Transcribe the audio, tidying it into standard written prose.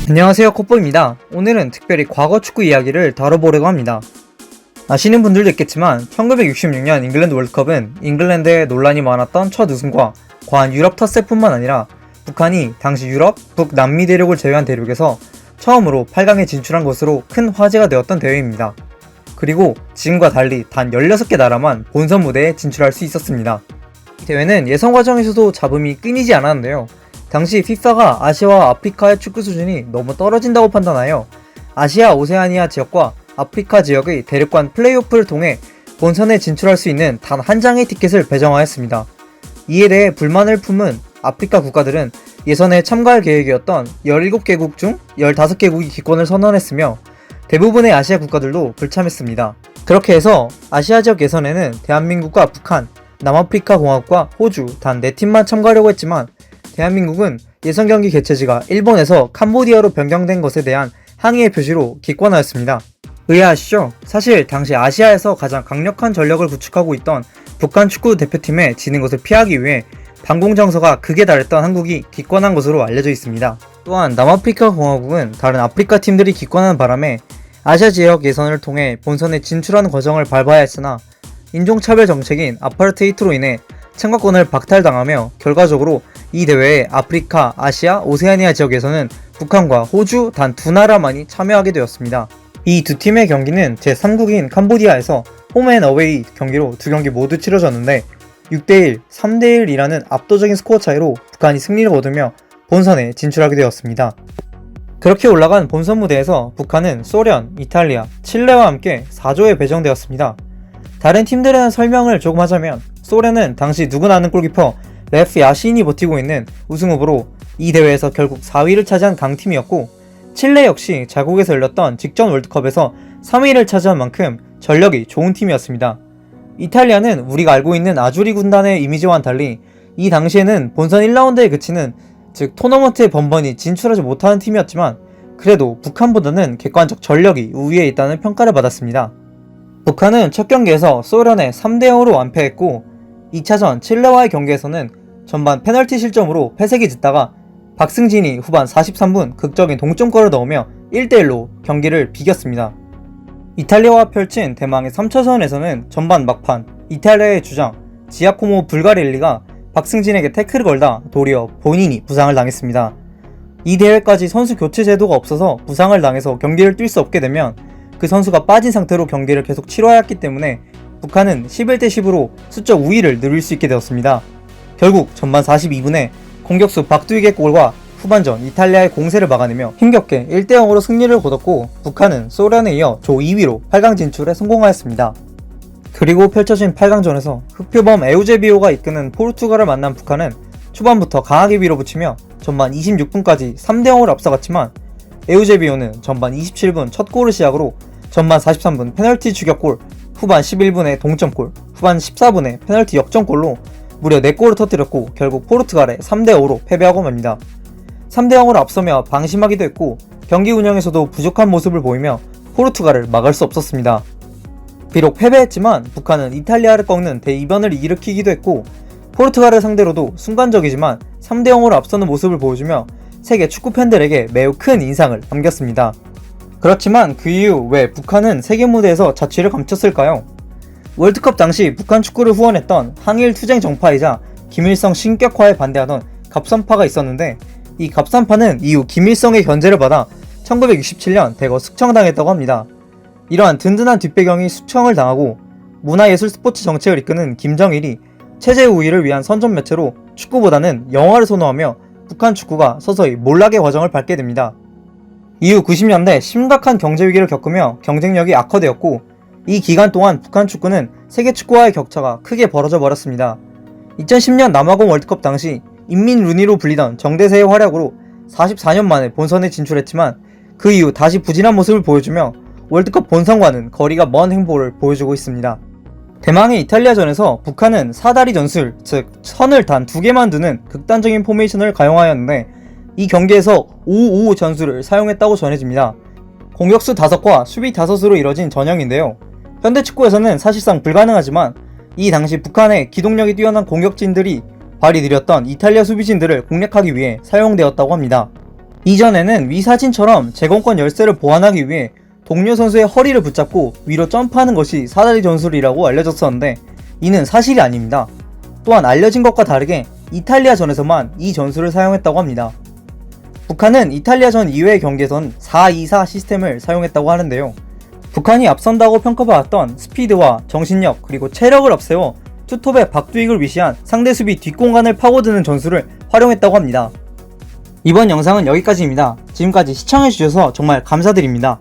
안녕하세요, 콧보입니다. 오늘은 특별히 과거 축구 이야기를 다뤄보려고 합니다. 아시는 분들도 있겠지만 1966년 잉글랜드 월드컵은 잉글랜드에 논란이 많았던 첫 우승과 과한 유럽 텃세뿐만 아니라 북한이 당시 유럽, 북남미 대륙을 제외한 대륙에서 처음으로 8강에 진출한 것으로 큰 화제가 되었던 대회입니다. 그리고 지금과 달리 단 16개 나라만 본선 무대에 진출할 수 있었습니다. 이 대회는 예선 과정에서도 잡음이 끊이지 않았는데요. 당시 FIFA가 아시아와 아프리카의 축구 수준이 너무 떨어진다고 판단하여 아시아 오세아니아 지역과 아프리카 지역의 대륙간 플레이오프를 통해 본선에 진출할 수 있는 단 한 장의 티켓을 배정하였습니다. 이에 대해 불만을 품은 아프리카 국가들은 예선에 참가할 계획이었던 17개국 중 15개국이 기권을 선언했으며 대부분의 아시아 국가들도 불참했습니다. 그렇게 해서 아시아 지역 예선에는 대한민국과 북한, 남아프리카 공화국과 호주 단 4팀만 참가하려고 했지만 대한민국은 예선 경기 개최지가 일본에서 캄보디아로 변경된 것에 대한 항의의 표시로 기권하였습니다. 의아하시죠? 사실 당시 아시아에서 가장 강력한 전력을 구축하고 있던 북한 축구 대표팀에 지는 것을 피하기 위해 반공정서가 극에 달했던 한국이 기권한 것으로 알려져 있습니다. 또한 남아프리카 공화국은 다른 아프리카 팀들이 기권하는 바람에 아시아 지역 예선을 통해 본선에 진출하는 과정을 밟아야 했으나 인종차별 정책인 아파르테이트로 인해 참가권을 박탈당하며 결과적으로 이 대회에 아프리카, 아시아, 오세아니아 지역에서는 북한과 호주 단 2나라만이 참여하게 되었습니다. 이 두 팀의 경기는 제3국인 캄보디아에서 홈앤어웨이 경기로 두 경기 모두 치러졌는데 6대1, 3대1이라는 압도적인 스코어 차이로 북한이 승리를 거두며 본선에 진출하게 되었습니다. 그렇게 올라간 본선 무대에서 북한은 소련, 이탈리아, 칠레와 함께 4조에 배정되었습니다. 다른 팀들에 대한 설명을 조금 하자면 소련은 당시 누구나 아는 골키퍼 레프 야신이 버티고 있는 우승 후보로 이 대회에서 결국 4위를 차지한 강팀이었고 칠레 역시 자국에서 열렸던 직전 월드컵에서 3위를 차지한 만큼 전력이 좋은 팀이었습니다. 이탈리아는 우리가 알고 있는 아주리 군단의 이미지와는 달리 이 당시에는 본선 1라운드에 그치는 즉 토너먼트에 번번이 진출하지 못하는 팀이었지만 그래도 북한보다는 객관적 전력이 우위에 있다는 평가를 받았습니다. 북한은 첫 경기에서 소련에 3대0으로 완패했고 2차전 칠레와의 경기에서는 전반 페널티 실점으로 패색이 짙다가 박승진이 후반 43분 극적인 동점골을 넣으며 1대1로 경기를 비겼습니다. 이탈리아와 펼친 대망의 3차전에서는 전반 막판 이탈리아의 주장 지아코모 불가렐리가 박승진에게 태클을 걸다 도리어 본인이 부상을 당했습니다. 이 대회까지 선수 교체 제도가 없어서 부상을 당해서 경기를 뛸 수 없게 되면 그 선수가 빠진 상태로 경기를 계속 치러야 했기 때문에 북한은 11대10으로 수적 우위를 누릴 수 있게 되었습니다. 결국 전반 42분에 공격수 박두익의 골과 후반전 이탈리아의 공세를 막아내며 힘겹게 1대0으로 승리를 거뒀고 북한은 소련에 이어 조 2위로 8강 진출에 성공하였습니다. 그리고 펼쳐진 8강전에서 흑표범 에우제비오가 이끄는 포르투갈을 만난 북한은 초반부터 강하게 밀어붙이며 전반 26분까지 3대0으로 앞서갔지만 에우제비오는 전반 27분 첫 골을 시작으로 전반 43분 페널티 추격골, 후반 11분에 동점골, 후반 14분에 페널티 역전골로 무려 4골을 터뜨렸고 결국 포르투갈에 3대5로 패배하고 맙니다. 3대0으로 앞서며 방심하기도 했고 경기 운영에서도 부족한 모습을 보이며 포르투갈을 막을 수 없었습니다. 비록 패배했지만 북한은 이탈리아를 꺾는 대이변을 일으키기도 했고 포르투갈을 상대로도 순간적이지만 3대0으로 앞서는 모습을 보여주며 세계 축구 팬들에게 매우 큰 인상을 남겼습니다. 그렇지만 그 이후 왜 북한은 세계 무대에서 자취를 감췄을까요? 월드컵 당시 북한 축구를 후원했던 항일 투쟁 정파이자 김일성 신격화에 반대하던 갑산파가 있었는데 이 갑산파는 이후 김일성의 견제를 받아 1967년 대거 숙청당했다고 합니다. 이러한 든든한 뒷배경이 숙청을 당하고 문화예술 스포츠 정책을 이끄는 김정일이 체제 우위를 위한 선전 매체로 축구보다는 영화를 선호하며 북한 축구가 서서히 몰락의 과정을 밟게 됩니다. 이후 90년대 심각한 경제 위기를 겪으며 경쟁력이 악화되었고 이 기간 동안 북한 축구는 세계 축구와의 격차가 크게 벌어져 버렸습니다. 2010년 남아공 월드컵 당시 인민 루니로 불리던 정대세의 활약으로 44년 만에 본선에 진출했지만 그 이후 다시 부진한 모습을 보여주며 월드컵 본선과는 거리가 먼 행보를 보여주고 있습니다. 대망의 이탈리아전에서 북한은 사다리 전술, 즉 선을 단 2개만 두는 극단적인 포메이션을 가용하였는데 이 경기에서 5-5 전술을 사용했다고 전해집니다. 공격수 5과 수비 5으로 이뤄진 전형인데요. 현대 축구에서는 사실상 불가능하지만 이 당시 북한의 기동력이 뛰어난 공격진들이 발이 느렸던 이탈리아 수비진들을 공략하기 위해 사용되었다고 합니다. 이전에는 위 사진처럼 제공권 열쇠를 보완하기 위해 동료 선수의 허리를 붙잡고 위로 점프하는 것이 사다리 전술이라고 알려졌었는데 이는 사실이 아닙니다. 또한 알려진 것과 다르게 이탈리아전에서만 이 전술을 사용했다고 합니다. 북한은 이탈리아전 이외의 경기에선 4-2-4 시스템을 사용했다고 하는데요. 북한이 앞선다고 평가받았던 스피드와 정신력 그리고 체력을 앞세워 투톱의 박두익을 위시한 상대 수비 뒷공간을 파고드는 전술을 활용했다고 합니다. 이번 영상은 여기까지입니다. 지금까지 시청해주셔서 정말 감사드립니다.